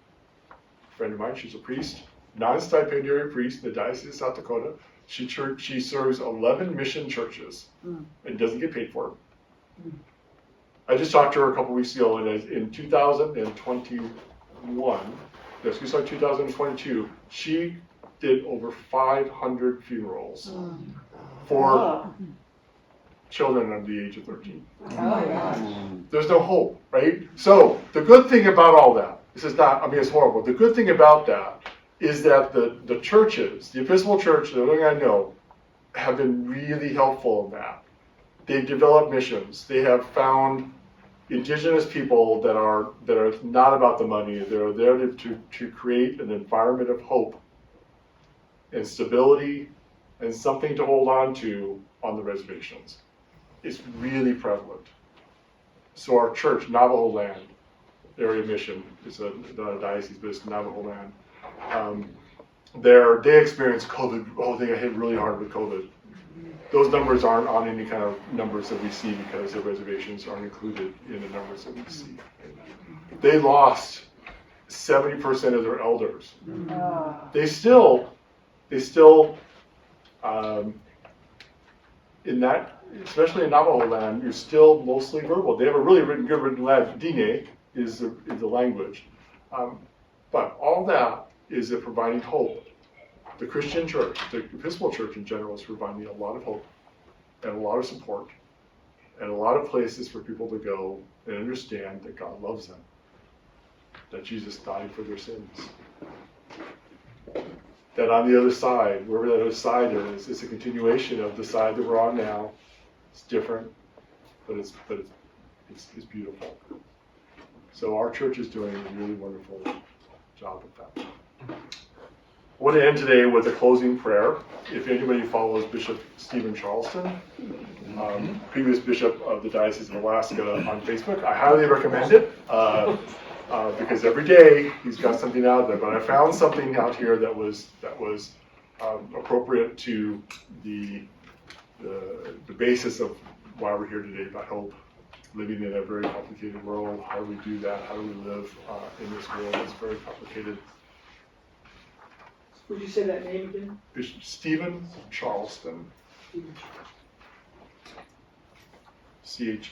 friend of mine. She's a priest, non-stipendiary priest in the Diocese of South Dakota. She serves 11 mission churches and doesn't get paid for it. I just talked to her a couple weeks ago, and in 2022, she did over 500 funerals for children under the age of 13. There's no hope, right? So the good thing about all that, this is not, I mean, it's horrible. The good thing about that is that the churches, the Episcopal Church, the only I know, have been really helpful in that. They've developed missions. They have found Indigenous people that are not about the money. They're there to create an environment of hope and stability and something to hold on to on the reservations. It's really prevalent. So our church, Navajo Land Area Mission, it's not a diocese, but it's Navajo Land. They experienced COVID. Oh, they got hit really hard with COVID. Those numbers aren't on any kind of numbers that we see because the reservations aren't included in the numbers that we see. They lost 70% of their elders. They still, in that, especially in Navajo land, you're still mostly verbal. They have a really good written language. Dine is the language. But all that is providing hope. The Christian church, the Episcopal Church in general, is providing a lot of hope and a lot of support and a lot of places for people to go and understand that God loves them, that Jesus died for their sins. That on the other side, wherever that other side is, it's a continuation of the side that we're on now. It's different, but it's beautiful. So our church is doing a really wonderful job with that. I want to end today with a closing prayer. If anybody follows Bishop Stephen Charleston, previous bishop of the Diocese of Alaska, on Facebook, I highly recommend it because every day he's got something out there. But I found something out here that was appropriate to the basis of why we're here today, about hope. Living in a very complicated world. How do we do that? How do we live in this world that's very complicated? Would you say that name again? Bishop Stephen Charleston. Charleston.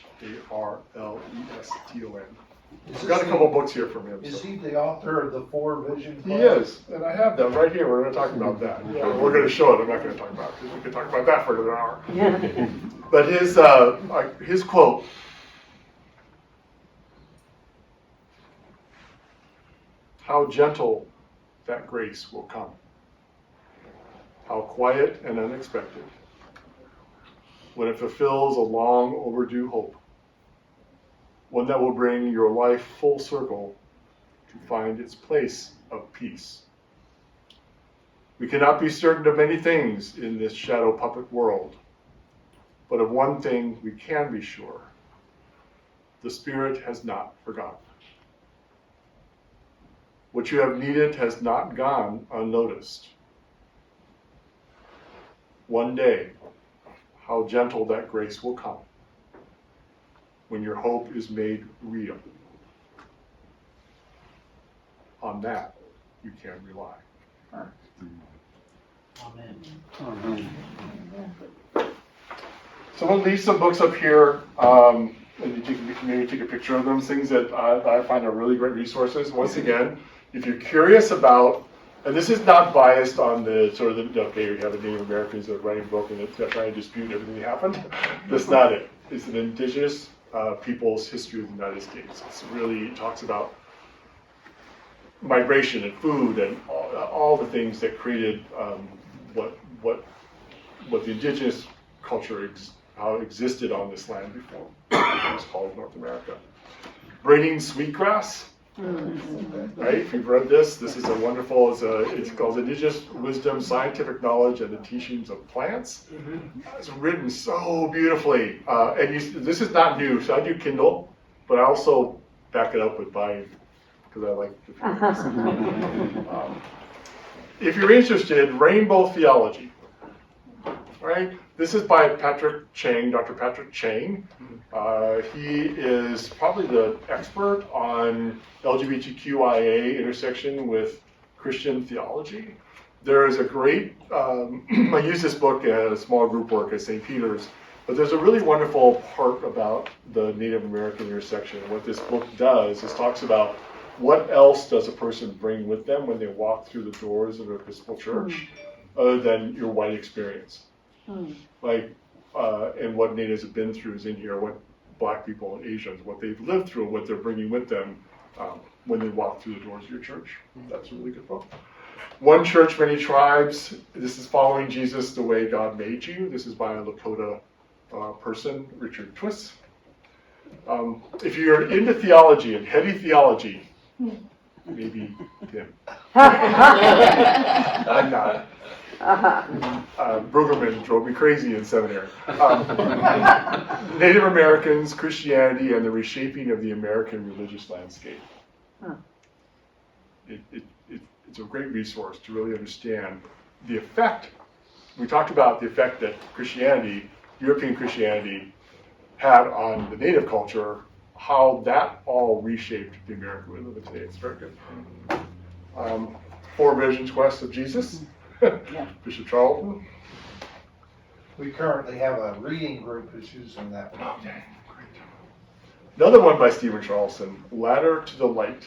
I've got a couple books here from him. Is he the author of the 4 Vision He is, and I have that right here. We're going to talk about that. We're going to show it. I'm not going to talk about it because we could talk about that for another hour. But his quote. How gentle that grace will come. How quiet and unexpected when it fulfills a long overdue hope. One that will bring your life full circle to find its place of peace. We cannot be certain of many things in this shadow puppet world, but of one thing we can be sure. The Spirit has not forgotten. What you have needed has not gone unnoticed. one day how gentle that grace will come when your hope is made real. On that, you can rely. So I'm going to leave some books up here, and you can maybe take a picture of them, things that I find are really great resources. Once again, if you're curious about, and this is not biased on the sort of the, okay, we have the Native Americans that are writing a book and they're trying to dispute everything that happened. That's not it. It's an indigenous people's history of the United States. It talks about migration and food and all the things that created what the indigenous culture how it existed on this land before it was called North America. Braiding Sweetgrass, right? If you've read this is a wonderful. It's called Indigenous Wisdom, Scientific Knowledge, and the Teachings of Plants. It's written so beautifully, this is not new. So I do Kindle, but I also back it up with buying because I like the if you're interested, Rainbow Theology, right? This is by Patrick Chang, Dr. Patrick Chang. He is probably the expert on LGBTQIA intersection with Christian theology. There is a great, I use this book as small group work at St. Peter's, but there's a really wonderful part about the Native American intersection. What this book does is talks about what else does a person bring with them when they walk through the doors of an Episcopal Church other than your white experience. Like, and what natives have been through is in here, what black people and Asians, what they've lived through, and what they're bringing with them when they walk through the doors of your church. That's a really good book. One Church, Many Tribes. This is Following Jesus the Way God Made You. This is by a Lakota person, Richard Twiss. If you're into theology and heady theology, maybe him. I'm not. Brueggemann drove me crazy in seminary. Native Americans, Christianity, and the Reshaping of the American Religious Landscape. It's a great resource to really understand the effect. We talked about the effect that Christianity, European Christianity, had on the native culture, how that all reshaped the America we live in today. It's very good. Four Visions, Quest of Jesus. Bishop Charlton. We currently have a reading group that's using that one. Okay, great. Another one by Stephen Charlson, Ladder to the Light.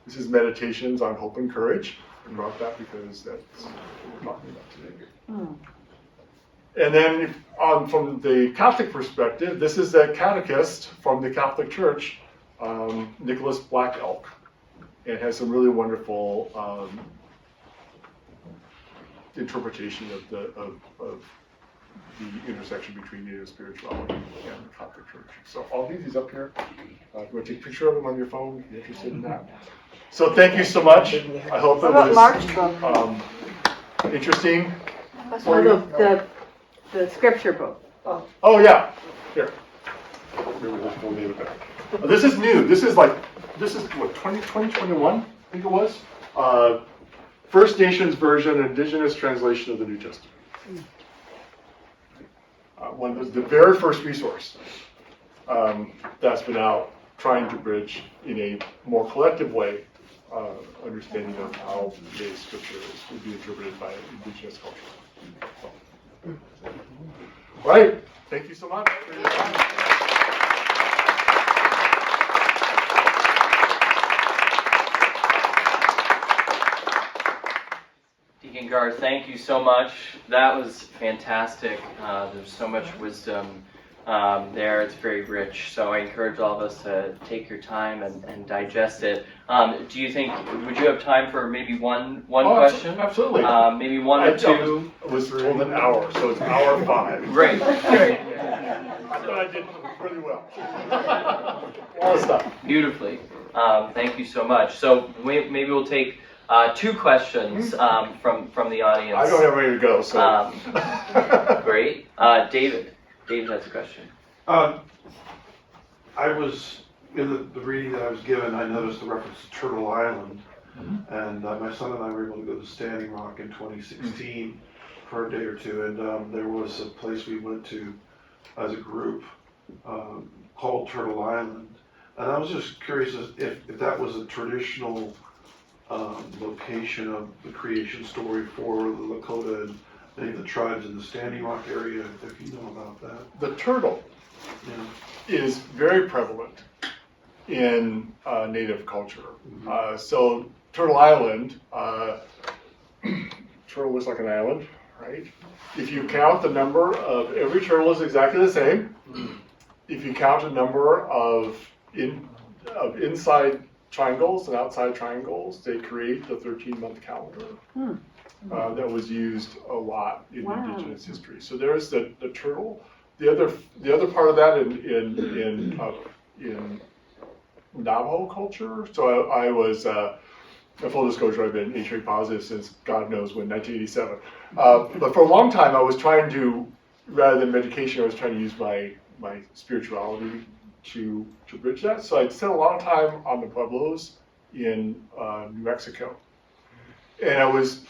This is Meditations on Hope and Courage. I brought that because that's what we're talking about today. And then from the Catholic perspective, this is a catechist from the Catholic Church, Nicholas Black Elk. It has some really wonderful interpretation of the intersection between native spirituality and the Catholic Church. So I'll leave these up here. If you want to take a picture of them on your phone, if you're interested in that. So thank you so much. I hope it was interesting. For you. The scripture book. Oh yeah, here. We'll leave it there. This is new. This is what 2021? I think it was. First Nations version, indigenous translation of the New Testament. One of the very first resource that's been out trying to bridge in a more collective way understanding of how today's scripture would be interpreted by indigenous culture. Right. Thank you so much for your time. Deacon Garth, thank you so much. That was fantastic. There's so much wisdom there. It's very rich. So I encourage all of us to take your time and digest it. Do you think, would you have time for maybe one question? Absolutely. Maybe one or two? It was told an hour, so it's hour 5. Great. Great. I thought I did really well. All the stuff. Beautifully. Thank you so much. So maybe we'll take 2 questions from the audience. I don't have anywhere to go, so. Great. David. David has a question. I was, in the reading that I was given, I noticed the reference to Turtle Island. And my son and I were able to go to Standing Rock in 2016 for a day or two, and there was a place we went to as a group called Turtle Island. And I was just curious if that was a traditional location of the creation story for the Lakota and any of the tribes in the Standing Rock area, if you know about that. The turtle Yeah. is very prevalent in Native culture. So Turtle Island, turtle looks like an island, right? If you count the number of, every turtle is exactly the same. If you count a number of inside triangles and outside triangles, they create the 13-month calendar. That was used a lot in indigenous history. So there's the turtle. The other part of that in Navajo culture. So I was, full disclosure, I've been HIV positive since God knows when, 1987. But for a long time, I was trying to, rather than medication, I was trying to use my spirituality to bridge that. So I spent a lot of time on the pueblos in New Mexico. And I was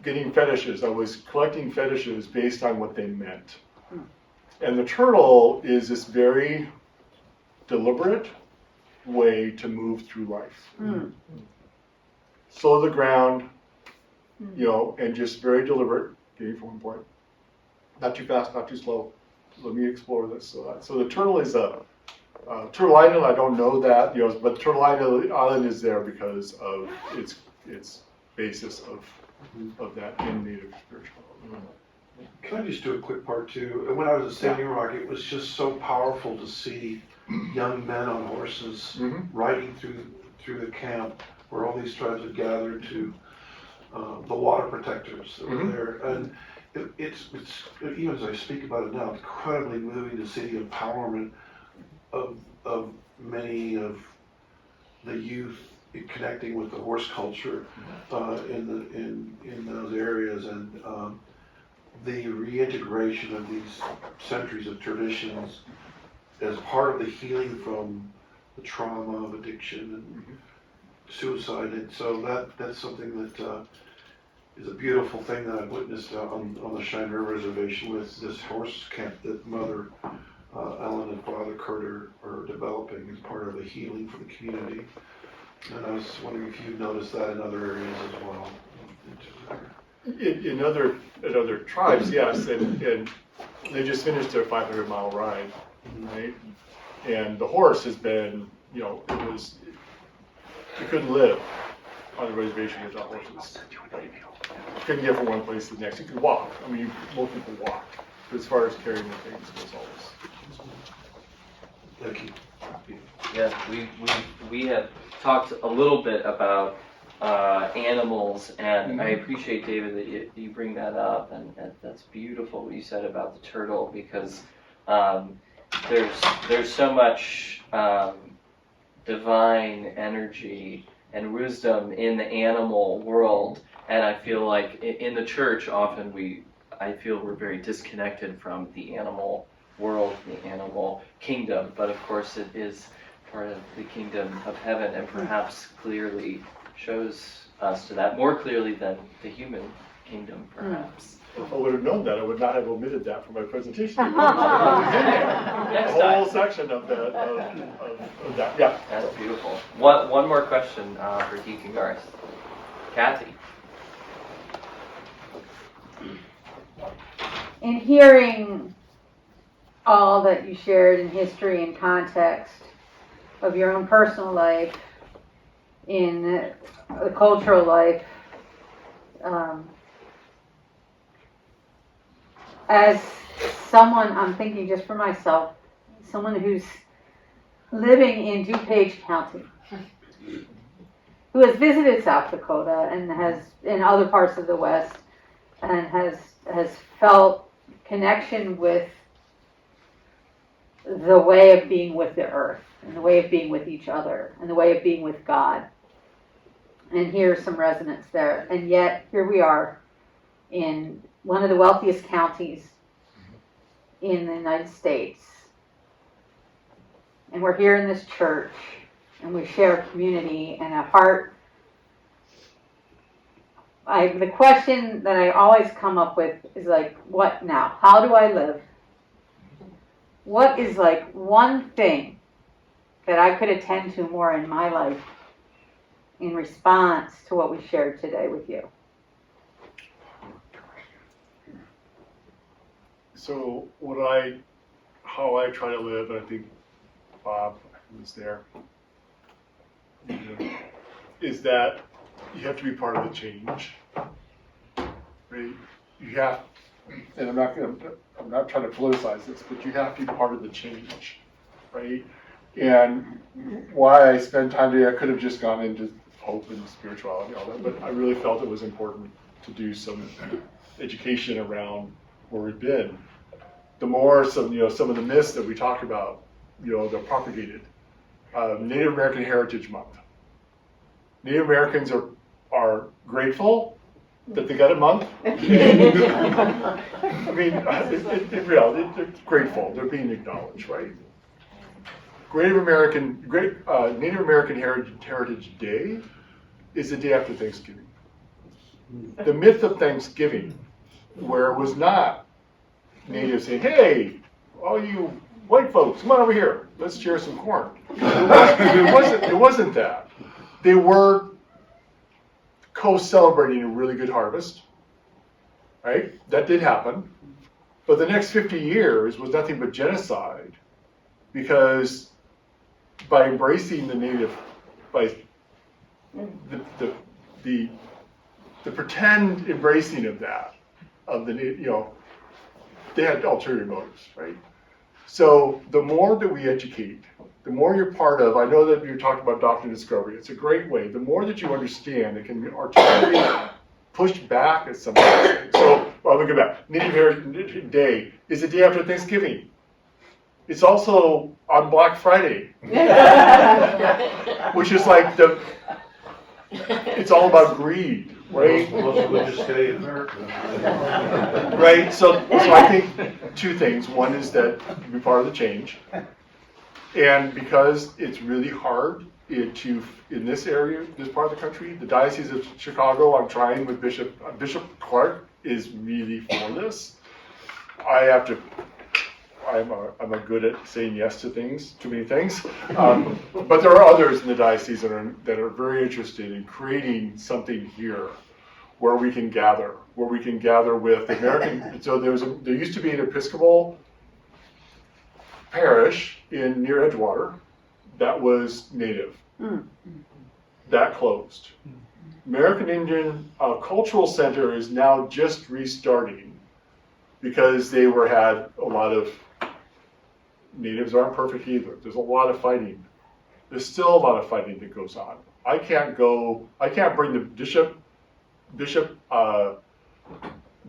getting fetishes. I was collecting fetishes based on what they meant. And the turtle is this very deliberate way to move through life. Slow the ground, and just very deliberate, getting from one point. Not too fast, not too slow. Let me explore this. So the turtle is Turtle Island. I don't know that, but Turtle Island is there because of its basis of that in Native spirituality. Can I just do a quick part too? When I was at Standing Rock, it was just so powerful to see young men on horses riding through the camp where all these tribes had gathered to the water protectors that were there. And it's even as I speak about it now, incredibly moving to see the empowerment of many of the youth in connecting with the horse culture in those areas, and the reintegration of these centuries of traditions as part of the healing from the trauma of addiction and suicide. And so that's something that is a beautiful thing that I've witnessed on the Cheyenne River Reservation with this horse camp that Mother Ellen and Father Kurt are developing as part of the healing for the community. And I was wondering if you've noticed that in other areas as well. In other tribes, yes, and they just finished their 500-mile ride, right? And the horse has been, you couldn't live on the reservation without horses. Right? You couldn't get from one place to the next. You could walk. I mean, most people walk. But as far as carrying the things, it was always. Thank you. Yeah, we have talked a little bit about animals, and I appreciate, David, that you bring that up, and that's beautiful what you said about the turtle, because there's so much divine energy and wisdom in the animal world, and I feel like in the church often I feel we're very disconnected from the animal world, the animal kingdom, but of course it is part of the kingdom of heaven, and perhaps clearly shows us to that, more clearly than the human kingdom, perhaps. If I would have known that, I would not have omitted that from my presentation. Next The whole time. section of that, yeah. That's beautiful. One more question for Deacon Garth. Kathy. In hearing all that you shared in history and context of your own personal life, in the cultural life, as someone, I'm thinking just for myself, someone who's living in DuPage County, who has visited South Dakota and has in other parts of the West, and has felt connection with the way of being with the earth, and the way of being with each other, and the way of being with God. And here's some resonance there. And yet, here we are in one of the wealthiest counties in the United States. And we're here in this church, and we share a community and a heart the question that I always come up with is like, what now? How do I live? What is like one thing that I could attend to more in my life in response to what we shared today with you? So how I try to live, and I think Bob was there, is that you have to be part of the change, right? You have, and I'm not trying to politicize this, but you have to be part of the change, right? And why I spend time today, I could have just gone into hope and spirituality and all that, but I really felt it was important to do some education around where we've been. The more some of the myths that we talk about, they're propagated. Native American Heritage Month. Native Americans are grateful that they got a month. I mean, in reality, they're grateful. They're being acknowledged, right? Native American Heritage Day is the day after Thanksgiving. The myth of Thanksgiving, where it was not natives saying, "Hey, all you white folks, come on over here, let's share some corn." It wasn't that. They were co-celebrating a really good harvest, right? That did happen. But the next 50 years was nothing but genocide, because by embracing the native, by the pretend embracing of that, of the they had ulterior motives, right? So the more that we educate, the more you're part of, I know that you're talking about doctrine discovery, it's a great way. The more that you understand, it can articulate, push back at some of these things. So, let me go back. Native Heritage Day is the day after Thanksgiving. It's also on Black Friday, which is like it's all about greed, right? Most religious day in America. Right, so I think two things. One is that you be part of the change. And because it's really hard in this area, this part of the country, the Diocese of Chicago, I'm trying with Bishop Clark is really for this. I'm a good at saying yes to things, too many things. But there are others in the diocese that are very interested in creating something here where we can gather with American. So there used to be an Episcopal parish near Edgewater that was native. That closed. American Indian Cultural Center is now just restarting because they had a lot of natives aren't perfect either. There's a lot of fighting. There's still a lot of fighting that goes on. I can't bring the Bishop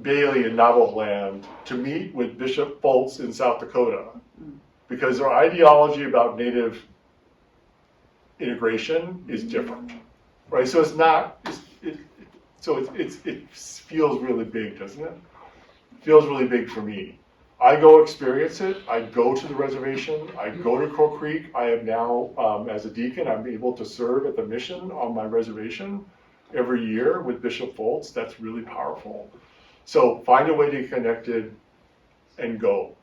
Bailey in Navajo to meet with Bishop Foltz in South Dakota because their ideology about native integration is different, right? So it's not. It feels really big, doesn't it? It feels really big for me. I go experience it. I go to the reservation. I go to Crow Creek. I am now, as a deacon, I'm able to serve at the mission on my reservation every year with Bishop Foltz. That's really powerful. So find a way to get connected and go.